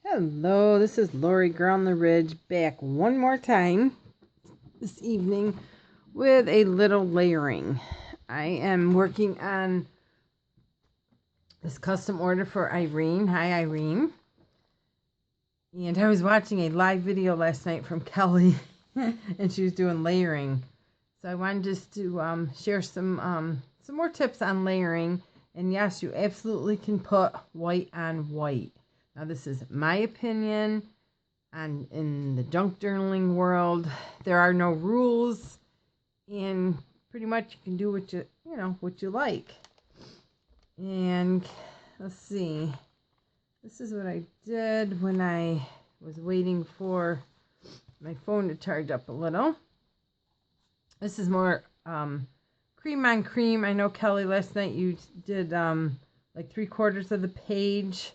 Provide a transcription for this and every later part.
Hello, this is Lori Girl on the Ridge back one more time this evening with a little layering. I am working on this custom order for Irene. Hi, Irene. And I was watching a live video last night from Kelly, and she was doing layering. So I wanted just to share some more tips on layering. And yes, you absolutely can put white on white. Now, this is my opinion, and in the junk journaling world, there are no rules, and pretty much you can do what you like. And let's see, this is what I did when I was waiting for my phone to charge up a little. This is more cream on cream. I know, Kelly, last night you did like 3/4 of the page.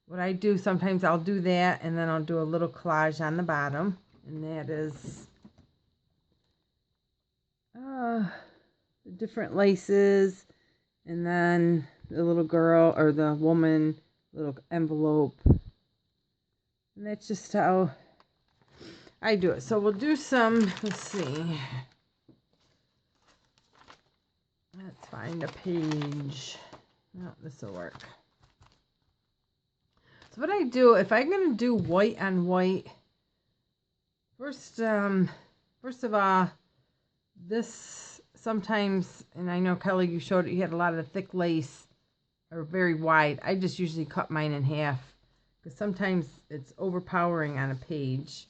What I do, sometimes I'll do that, and then I'll do a little collage on the bottom. And that is the different laces, and then the little girl or the woman, little envelope. And that's just how I do it. So we'll do some, let's see. Let's find a page. No, this will work. So what I do, if I'm going to do white on white, first of all, this sometimes, and I know, Kelly, you showed it, you had a lot of the thick lace or very wide. I just usually cut mine in half because sometimes it's overpowering on a page.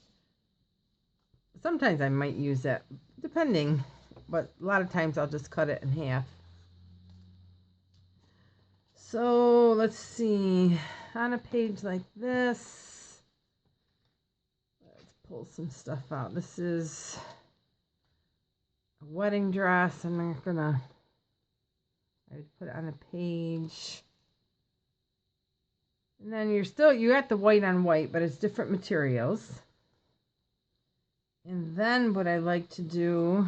Sometimes I might use it, depending, but a lot of times I'll just cut it in half. So let's see, on a page like this, let's pull some stuff out. This is a wedding dress, and I would put it on a page. And then you got the white on white, but it's different materials. And then what I like to do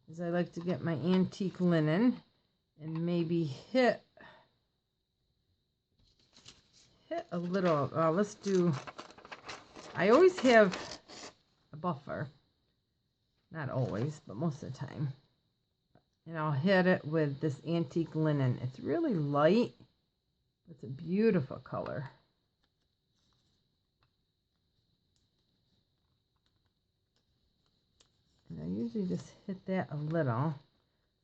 is I like to get my antique linen and maybe hit a little. I always have a buffer. Not always, but most of the time. And I'll hit it with this antique linen. It's really light. It's a beautiful color. And I usually just hit that a little.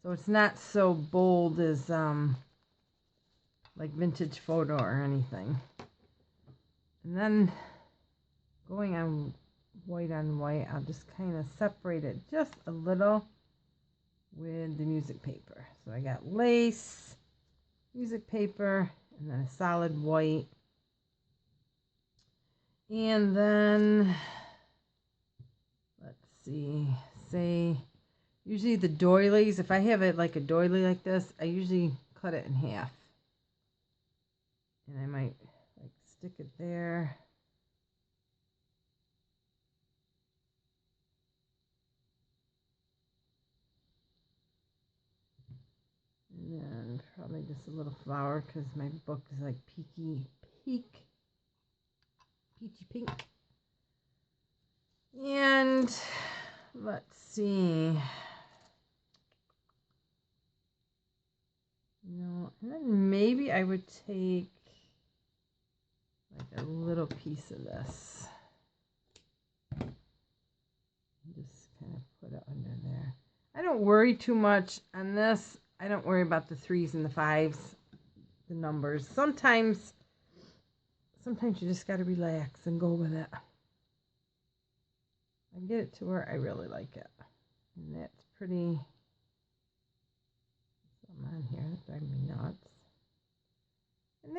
So it's not so bold as like vintage photo or anything. And then going on white, I'll just kind of separate it just a little with the music paper. So I got lace, music paper, and then a solid white. And then, let's see, usually the doilies, if I have it like a doily like this, I usually cut it in half. And I might like stick it there. And then probably just a little flower because my book is like peachy pink. And let's see. No, and then maybe I would take like a little piece of this. Just kind of put it under there. I don't worry too much on this. I don't worry about the 3s and the 5s, the numbers. Sometimes you just got to relax and go with it. I get it to where I really like it. And that's pretty. Something on here that drives me nuts. And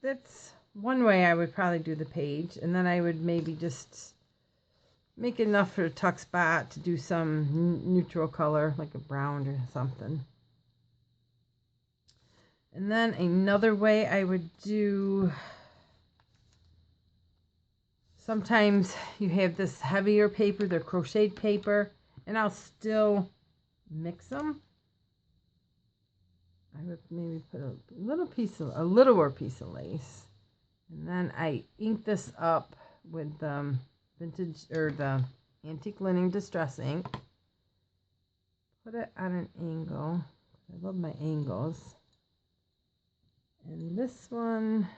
that's one way I would probably do the page. And then I would maybe just make enough for a tuck spot to do some neutral color, like a brown or something. And then another way I would do, sometimes you have this heavier paper, they're crocheted paper, and I'll still mix them. I would maybe put a littler piece of lace, and And then I ink this up with the vintage or the antique linen distress ink. Put it on an angle. I love my angles. And this one,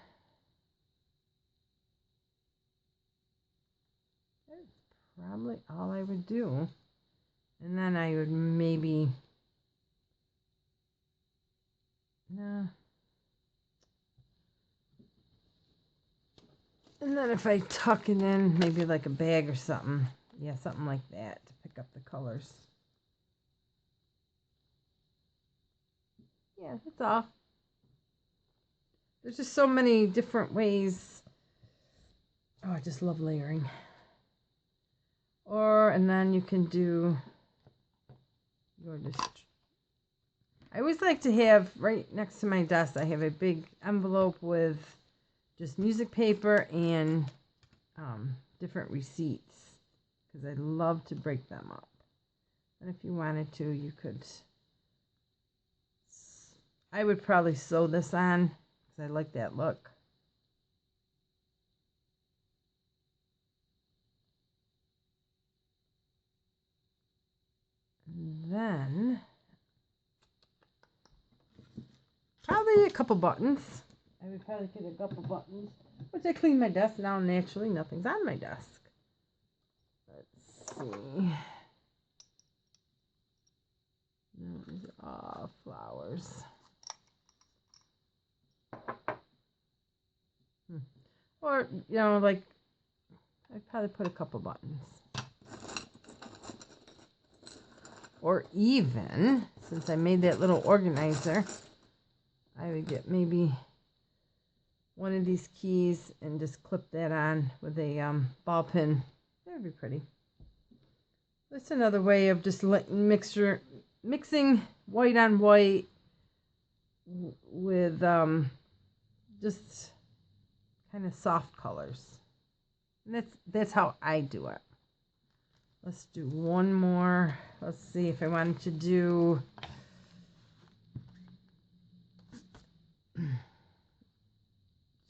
that's probably all I would do. And then I would maybe, no. And then if I tuck it in, maybe like a bag or something. Yeah, something like that to pick up the colors. Yeah, that's all. There's just so many different ways. Oh, I just love layering. And then you can do your I always like to have right next to my desk, I have a big envelope with just music paper and different receipts because I love to break them up. And if you wanted to, you could. I would probably sew this on because I like that look. And then probably a couple buttons. I would probably get a couple buttons, which I clean my desk now. Naturally, nothing's on my desk. Let's see. No, these are all flowers. Or, like, I'd probably put a couple buttons. Or even, since I made that little organizer, I would get maybe one of these keys and just clip that on with a ball pin. That would be pretty. That's another way of just mixing white on white with just kind of soft colors. And that's how I do it. Let's do one more. Let's see if I wanted to do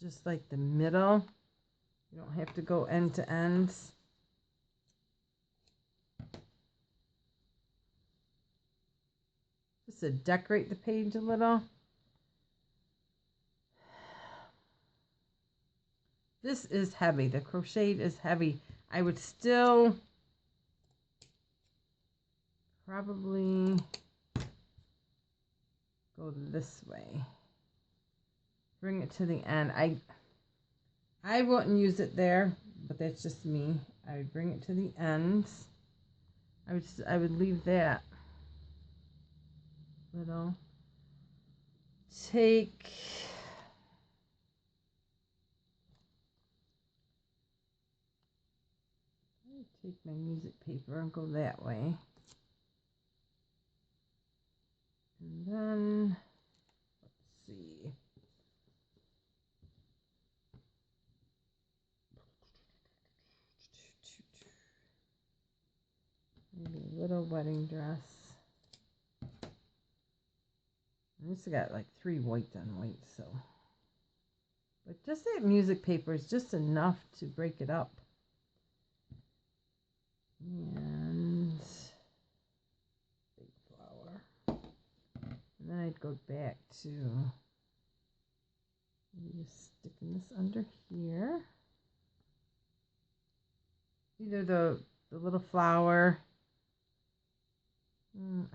just like the middle. You don't have to go end to end. Just to decorate the page a little. This is heavy. The crocheted is heavy. I would still probably go this way. Bring it to the end. I wouldn't use it there, but that's just me. I would bring it to the ends. I would leave that little. Take my music paper and go that way. And then, let's see. Maybe a little wedding dress. I just got like 3 whites on white, so. But just that music paper is just enough to break it up. And big flower. And then I'd go back to just sticking this under here. Either the little flower.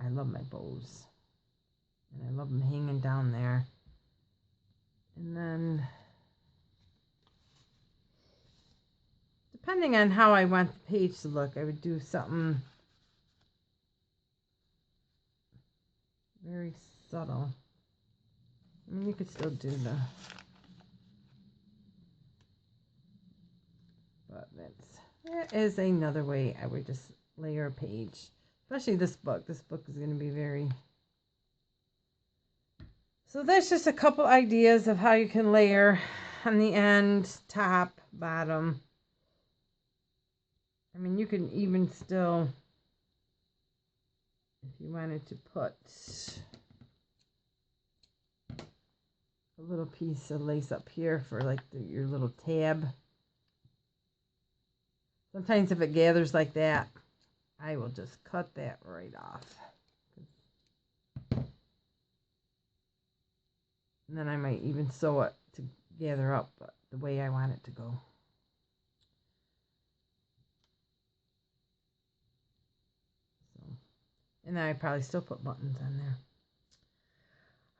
I love my bows. And I love them hanging down there. And then, depending on how I want the page to look, I would do something very subtle. I mean, you could still do but that is another way I would just layer a page. Especially this book. This book is going to be very... So that's just a couple ideas of how you can layer on the end, top, bottom. I mean, you can even still, if you wanted to put a little piece of lace up here for like your little tab. Sometimes if it gathers like that, I will just cut that right off. And then I might even sew it to gather up the way I want it to go. So, and then I probably still put buttons on there.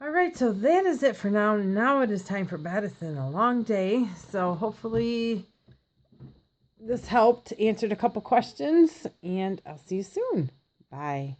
All right, so that is it for now. Now it is time for bed. It's been a long day, so hopefully this helped, answered a couple questions, and I'll see you soon. Bye.